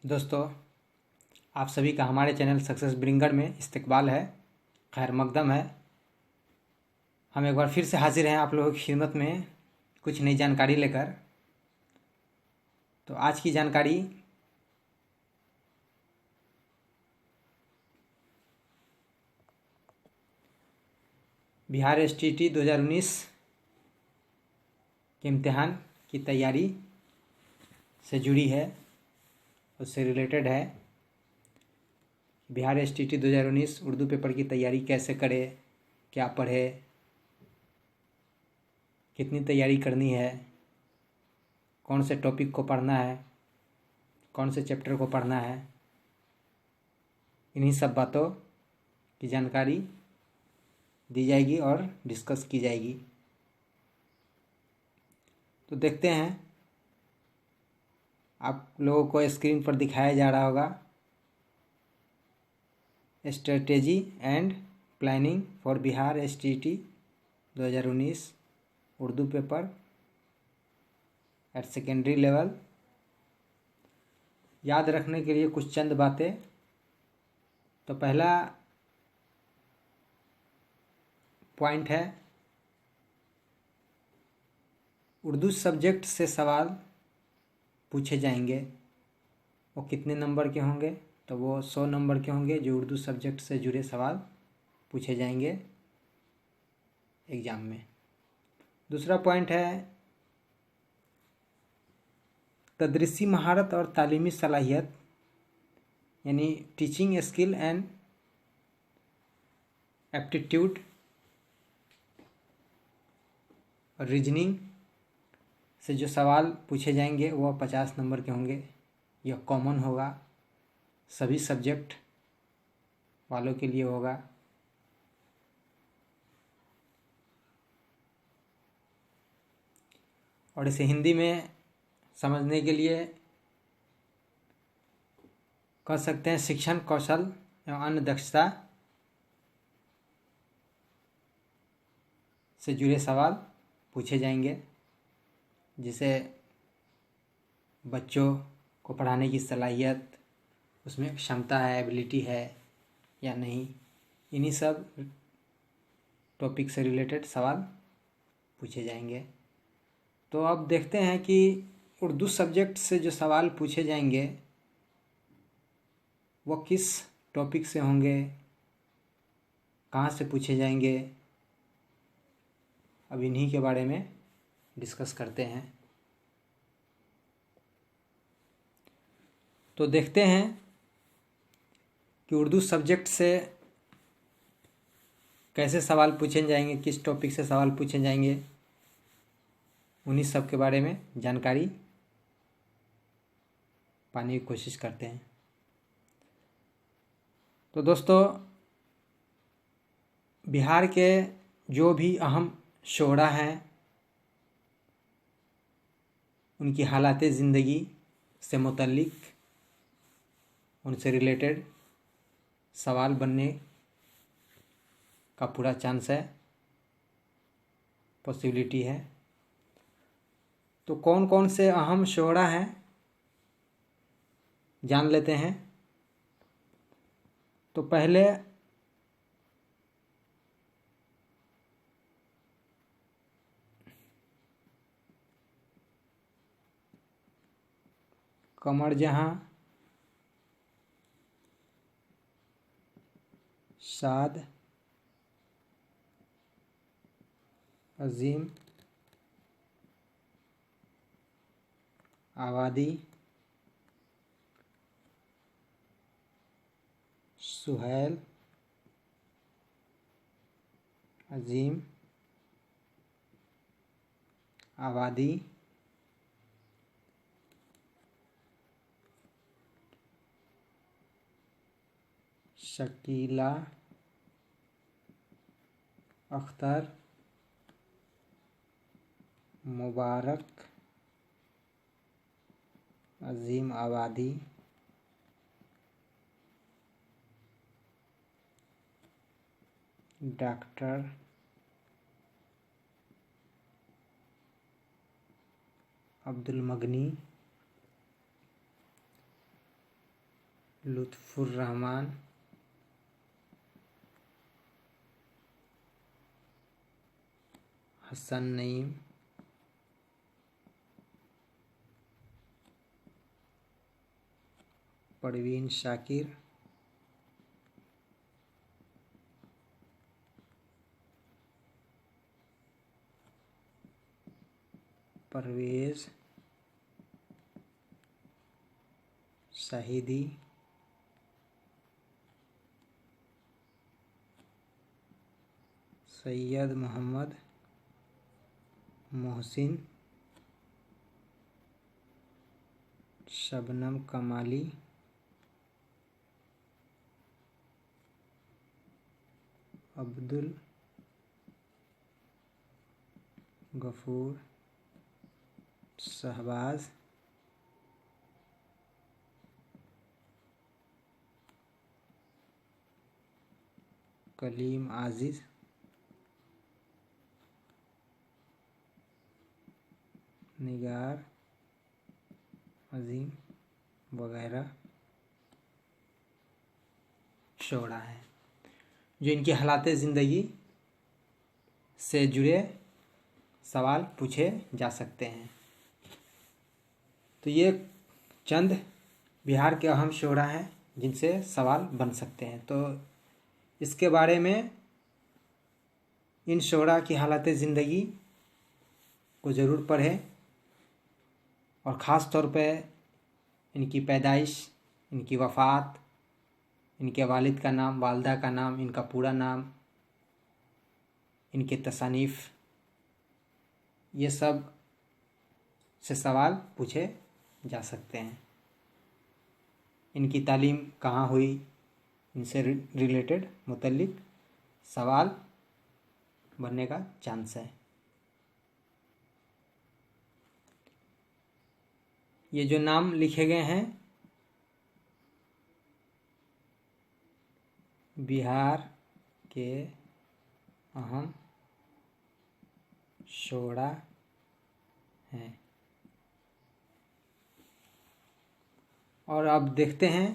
दोस्तों, आप सभी का हमारे चैनल सक्सेस ब्रिंगर में इस्तकबाल है, खैर मकदम है। हम एक बार फिर से हाजिर हैं आप लोगों की खिदमत में कुछ नई जानकारी लेकर। तो आज की जानकारी बिहार एसटीईटी 2019 के इम्तिहान की तैयारी से जुड़ी है, उससे रिलेटेड है। बिहार एसटीईटी 2019 उर्दू पेपर की तैयारी कैसे करें, क्या पढ़े, कितनी तैयारी करनी है, कौन से टॉपिक को पढ़ना है, कौन से चैप्टर को पढ़ना है, इन्हीं सब बातों की जानकारी दी जाएगी और डिस्कस की जाएगी। तो देखते हैं, आप लोगों को स्क्रीन पर दिखाया जा रहा होगा strategy and planning for Bihar STET 2019 Urdu paper at secondary level. याद रखने के लिए कुछ चंद बातें। तो पहला पॉइंट है, उर्दू सब्जेक्ट से सवाल पूछे जाएंगे। वो कितने नंबर के होंगे? तो वो 100 नंबर के होंगे जो उर्दू सब्जेक्ट से जुड़े सवाल पूछे जाएंगे एग्ज़ाम में। दूसरा पॉइंट है, तदरीसी महारत और तालीमी सलाहियत यानी टीचिंग स्किल एंड एप्टीट्यूड और रीजनिंग से जो सवाल पूछे जाएंगे वह 50 नंबर के होंगे। यह कॉमन होगा, सभी सब्जेक्ट वालों के लिए होगा। और इसे हिंदी में समझने के लिए कह सकते हैं शिक्षण कौशल एवं अन्य दक्षता से जुड़े सवाल पूछे जाएंगे, जिसे बच्चों को पढ़ाने की सलाहियत, उसमें क्षमता है, एबिलिटी है या नहीं, इन्हीं सब टॉपिक से रिलेटेड सवाल पूछे जाएंगे। तो अब देखते हैं कि उर्दू सब्जेक्ट से जो सवाल पूछे जाएंगे वो किस टॉपिक से होंगे, कहाँ से पूछे जाएंगे। अब इन्हीं के बारे में डिस्कस करते हैं। तो देखते हैं कि उर्दू सब्जेक्ट से कैसे सवाल पूछे जाएंगे, किस टॉपिक से सवाल पूछे जाएंगे, उन्हीं सब के बारे में जानकारी पाने की कोशिश करते हैं। तो दोस्तों, बिहार के जो भी अहम शोरा हैं उनकी हालात ज़िंदगी से मुतल्लिक, उनसे रिलेटेड सवाल बनने का पूरा चांस है, पॉसिबिलिटी है। तो कौन कौन से अहम शोरा हैं जान लेते हैं। तो पहले कमर जहां, साद, अजीम, आबादी, सुहैल, अजीम, आबादी, शकीला, अख्तर, मुबारक, अजीम आबादी, डॉक्टर अब्दुल मगनी, लुत्फुर रहमान, हसन नईम, परवीन शाकिर, परवेज़ शाहिदी, सैयद मोहम्मद मोहसिन, शबनम कमाली, अब्दुल गफूर, शहबाज, कलीम आजिज़, निगार अजीम वगैरह शोरा हैं जो इनकी हालात ज़िंदगी से जुड़े सवाल पूछे जा सकते हैं। तो ये चंद बिहार के अहम शोरा हैं जिनसे सवाल बन सकते हैं। तो इसके बारे में, इन शोरा की हालात ज़िंदगी को ज़रूर पढ़ें और ख़ास तौर पे इनकी पैदाइश, इनकी वफ़ात, इनके वालिद का नाम, वालदा का नाम, इनका पूरा नाम, इनके तसानीफ़, ये सब से सवाल पूछे जा सकते हैं। इनकी तालीम कहाँ हुई, इनसे रिलेटेड मुतल्लिक सवाल बनने का चांस है। ये जो नाम लिखे गए हैं बिहार के अहम शोरा हैं। और अब देखते हैं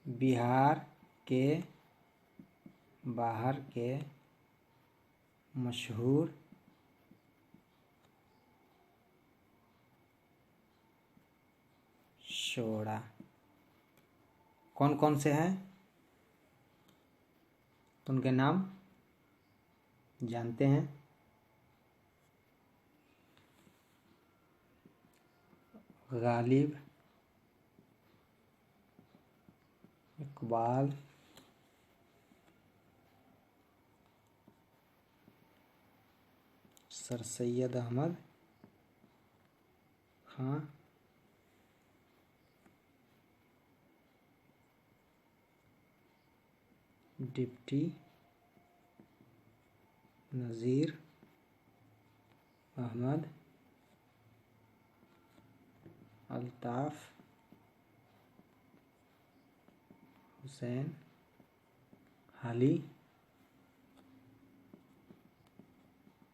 बिहार के बाहर के मशहूर शोरा कौन कौन से हैं, तो उनके नाम जानते हैं। गालिब, इकबाल, सर सैयद अहमद खां, डिप्टी नज़ीर अहमद, अल्ताफ़ हुसैन हाली,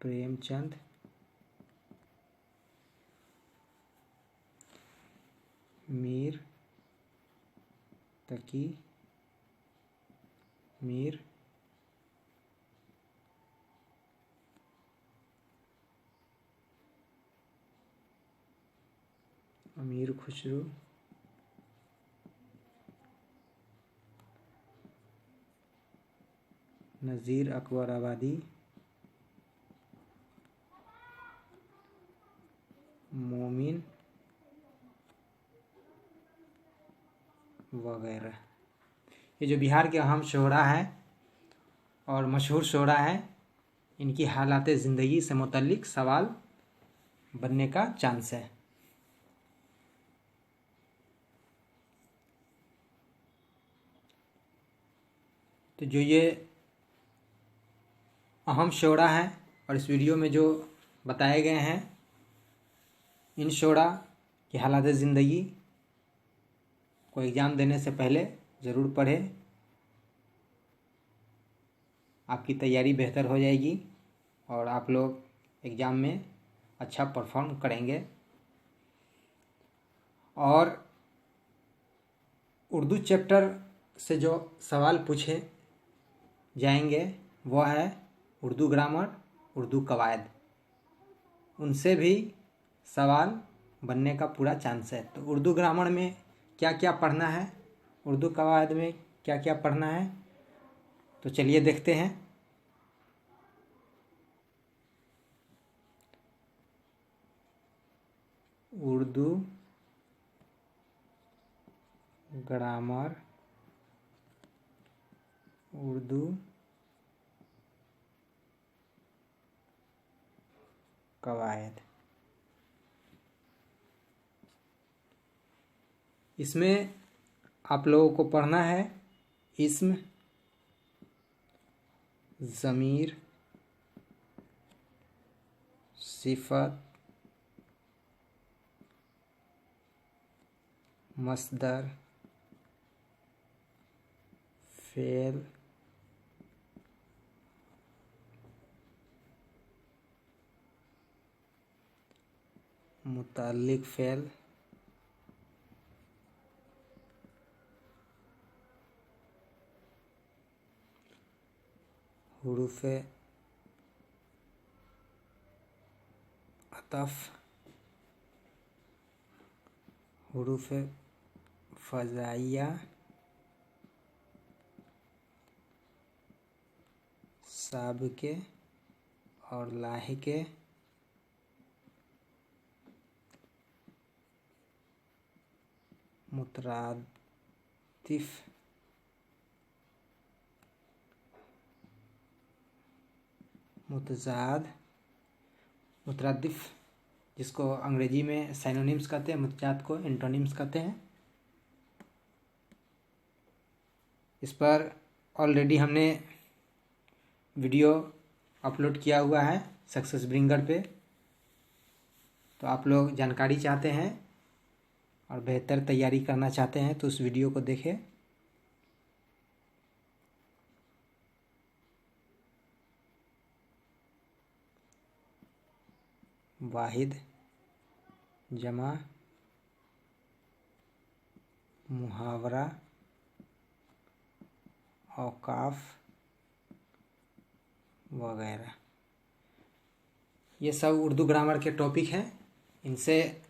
प्रेमचंद, मीर तकी मीर, अमीर खुसरो, नज़ीर अकबर आबादी, मोमिन वगैरह। ये जो बिहार के अहम शोरा हैं और मशहूर शोरा हैं, इनकी हालात ज़िंदगी से मुतल्लिक सवाल बनने का चांस है। तो जो ये अहम शोरा हैं और इस वीडियो में जो बताए गए हैं, इन शोरा की हालात ज़िंदगी को एग्ज़ाम देने से पहले ज़रूर पढ़ें। आपकी तैयारी बेहतर हो जाएगी और आप लोग एग्ज़ाम में अच्छा परफॉर्म करेंगे। और उर्दू चैप्टर से जो सवाल पूछे जाएंगे वो है उर्दू ग्रामर, उर्दू कवायद, उनसे भी सवाल बनने का पूरा चांस है। तो उर्दू ग्रामर में क्या क्या पढ़ना है, उर्दू कवायद में क्या क्या पढ़ना है, तो चलिए देखते हैं। उर्दू ग्रामर, उर्दू कवायद, इसमें आप लोगों को पढ़ना है इस्म, ज़मीर, सिफत, मस्दर, फेल, मुताल्लिक फेल, हुरूफ़े अतफ़, हुरूफ़े फ़ज़ाइया, साबिक़े और लाहिक़े, मुतरादिफ़, मुतज़ाद, मुतरादिफ़ जिसको अंग्रेजी में साइनोनिम्स कहते हैं, मुतज़ाद को एंटोनिम्स कहते हैं। इस पर ऑलरेडी हमने वीडियो अपलोड किया हुआ है सक्सेस ब्रिंगर पे, तो आप लोग जानकारी चाहते हैं और बेहतर तैयारी करना चाहते हैं तो उस वीडियो को देखें। वाहिद, जमा, मुहावरा, औकाफ वगैरह, ये सब उर्दू ग्रामर के टॉपिक हैं। इनसे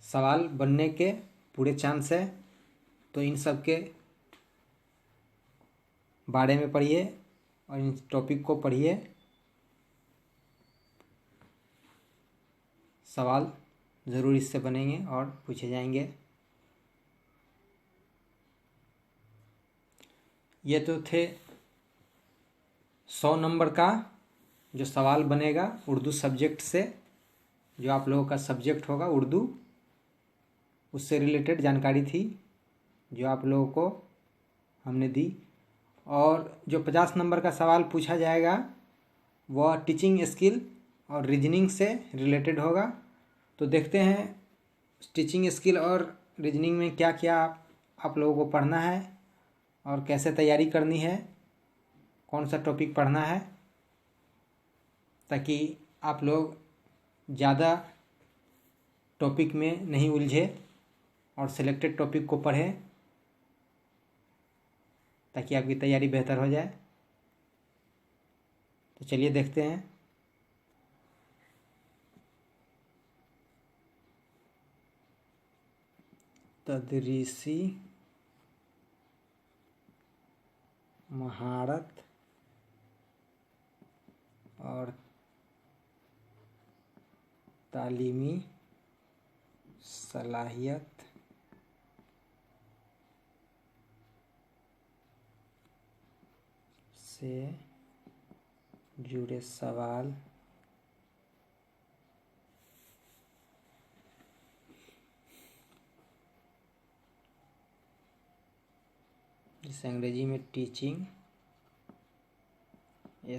सवाल बनने के पूरे चांस है, तो इन सब के बारे में पढ़िए और इन टॉपिक को पढ़िए। सवाल ज़रूर इससे बनेंगे और पूछे जाएंगे। ये तो थे 100 नंबर का जो सवाल बनेगा उर्दू सब्जेक्ट से, जो आप लोगों का सब्जेक्ट होगा उर्दू, उससे रिलेटेड जानकारी थी जो आप लोगों को हमने दी। और जो 50 नंबर का सवाल पूछा जाएगा वह टीचिंग स्किल और रीजनिंग से रिलेटेड होगा। तो देखते हैं टीचिंग स्किल और रीजनिंग में क्या क्या आप लोगों को पढ़ना है और कैसे तैयारी करनी है, कौन सा टॉपिक पढ़ना है, ताकि आप लोग ज़्यादा टॉपिक में नहीं उलझे और सिलेक्टेड टॉपिक को पढ़ें ताकि आपकी तैयारी बेहतर हो जाए। तो चलिए देखते हैं। तदरीसी महारत और तालीमी सलाहियत से जुड़े सवाल जिसे अंग्रेजी में teaching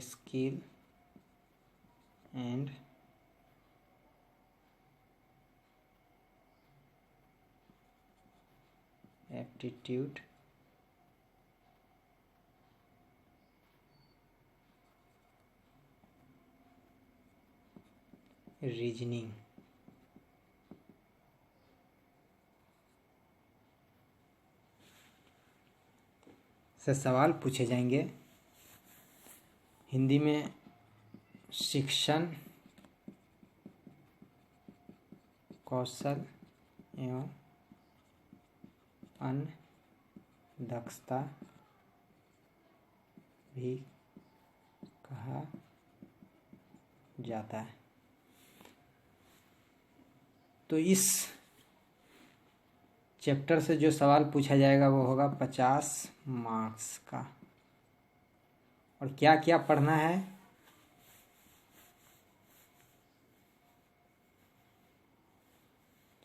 skill and aptitude reasoning से सवाल पूछे जाएंगे। हिंदी में शिक्षण, कौशल एवं अन्य दक्षता भी कहा जाता है। तो इस चैप्टर से जो सवाल पूछा जाएगा वो होगा 50 मार्क्स का। और क्या क्या पढ़ना है,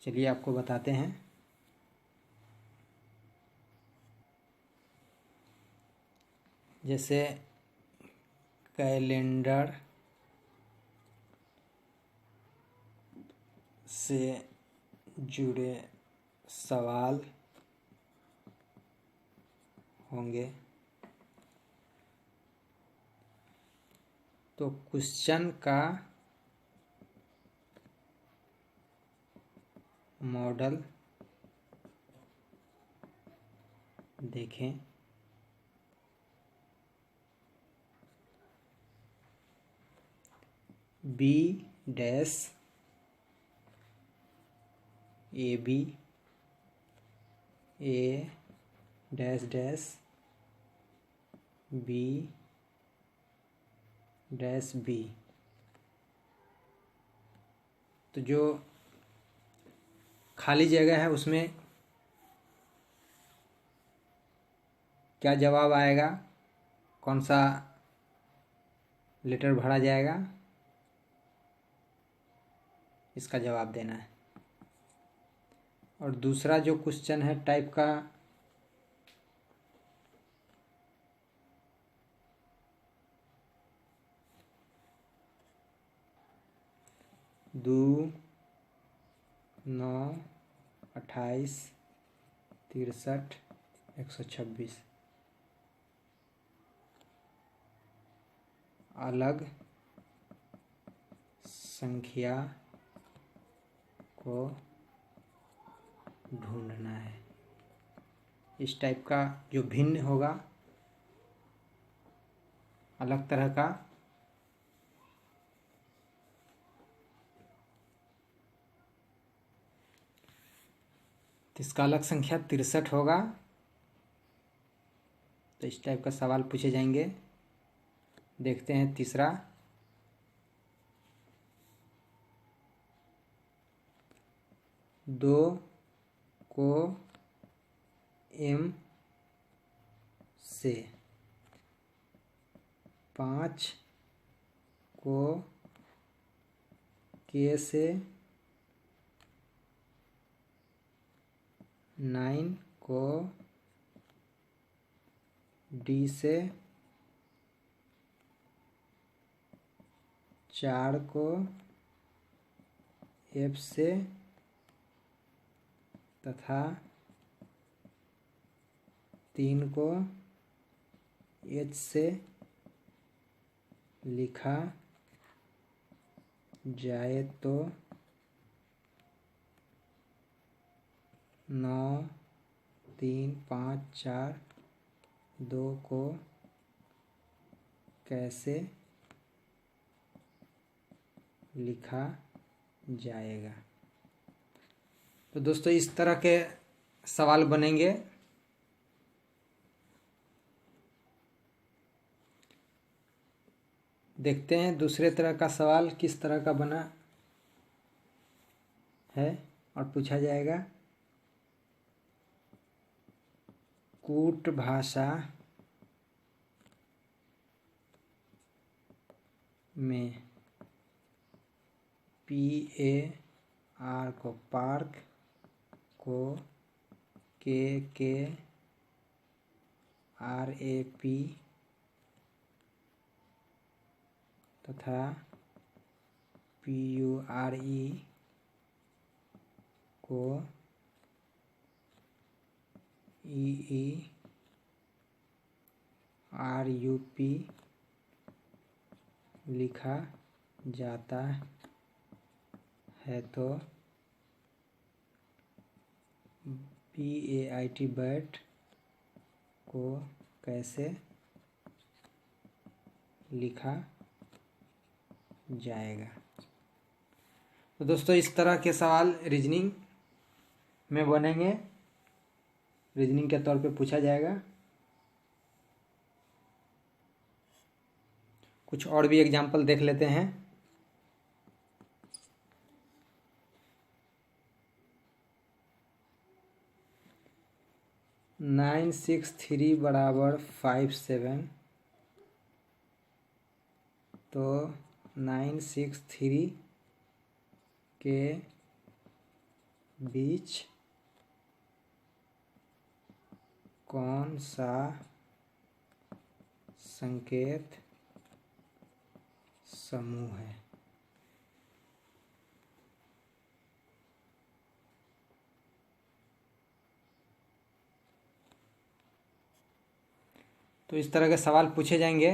चलिए आपको बताते हैं। जैसे कैलेंडर से जुड़े सवाल होंगे, तो क्वेश्चन का मॉडल देखें। B dash A B A dash dash B dash B. तो जो खाली जगह है उसमें क्या जवाब आएगा, कौन सा लेटर भरा जाएगा, इसका जवाब देना है। और दूसरा जो क्वेश्चन है टाइप का, दो 9 28 63 126 अलग संख्या को ढूंढना है। इस टाइप का जो भिन्न होगा, अलग तरह का, तो इसका अलग संख्या 63 होगा। तो इस टाइप का सवाल पूछे जाएंगे। देखते हैं तीसरा, दो को एम से, 5 को के से, 9 को डी से, 4 को एफ से तथा 3 को एच से लिखा जाए तो 9 3 5 4 2 को कैसे लिखा जाएगा। तो दोस्तों इस तरह के सवाल बनेंगे। देखते हैं दूसरे तरह का सवाल किस तरह का बना है और पूछा जाएगा। कूट भाषा में PAR को पार्क, को KKRAP तथा PURE को EERUP लिखा जाता है तो BAIT बैट को कैसे लिखा जाएगा। तो दोस्तों इस तरह के सवाल रीजनिंग में बनेंगे, रीजनिंग के तौर पे पूछा जाएगा। कुछ और भी एग्जाम्पल देख लेते हैं। नाइन सिक्स थ्री बराबर 57, तो 963 के बीच कौन सा संकेत समूह है। तो इस तरह के सवाल पूछे जाएंगे।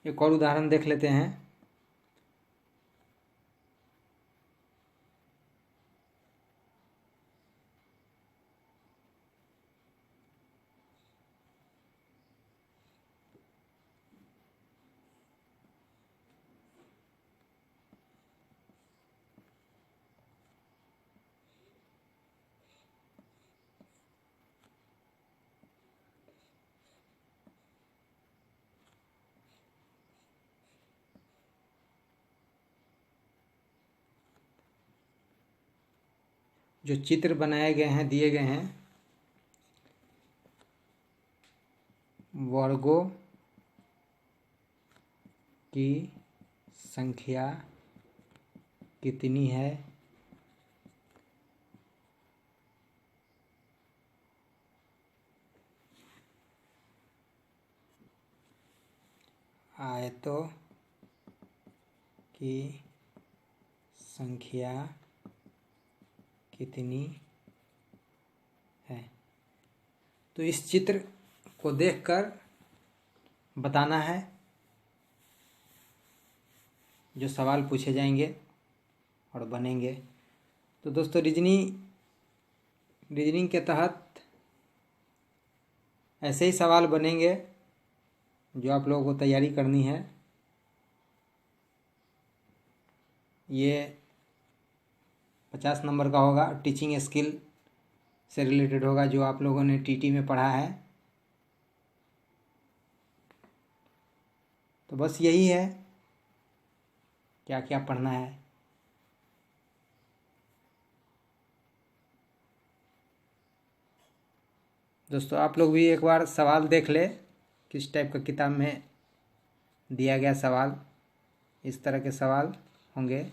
एक और उदाहरण देख लेते हैं। जो चित्र बनाए गए हैं, दिए गए हैं, वर्गों की संख्या कितनी है, आयतों की संख्या कितनी है। तो इस चित्र को देखकर बताना है जो सवाल पूछे जाएंगे और बनेंगे। तो दोस्तों रीजनिंग के तहत ऐसे ही सवाल बनेंगे जो आप लोगों को तैयारी करनी है। ये 50 नंबर का होगा, टीचिंग स्किल से रिलेटेड होगा, जो आप लोगों ने टीटी में पढ़ा है। तो बस यही है, क्या क्या पढ़ना है। दोस्तों आप लोग भी एक बार सवाल देख ले, किस टाइप का किताब में दिया गया सवाल। इस तरह के सवाल होंगे।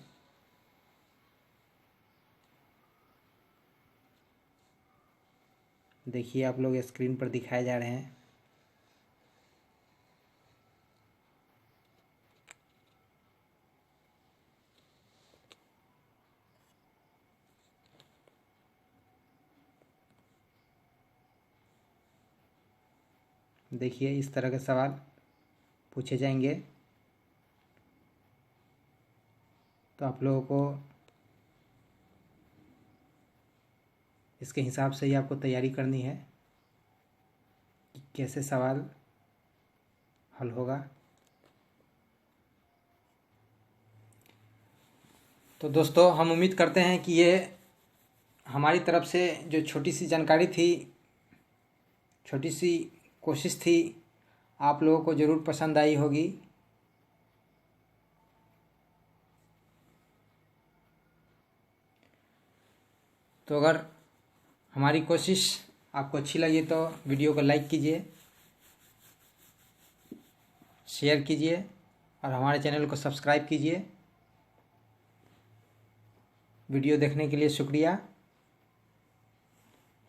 देखिए आप लोग स्क्रीन पर दिखाए जा रहे हैं। देखिए इस तरह के सवाल पूछे जाएंगे। तो आप लोगों को इसके हिसाब से ही आपको तैयारी करनी है कि कैसे सवाल हल होगा। तो दोस्तों हम उम्मीद करते हैं कि ये हमारी तरफ से जो छोटी सी जानकारी थी, छोटी सी कोशिश थी, आप लोगों को ज़रूर पसंद आई होगी। तो अगर हमारी कोशिश आपको अच्छी लगी तो वीडियो को लाइक कीजिए, शेयर कीजिए और हमारे चैनल को सब्सक्राइब कीजिए। वीडियो देखने के लिए शुक्रिया।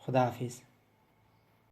खुदा हाफिज़।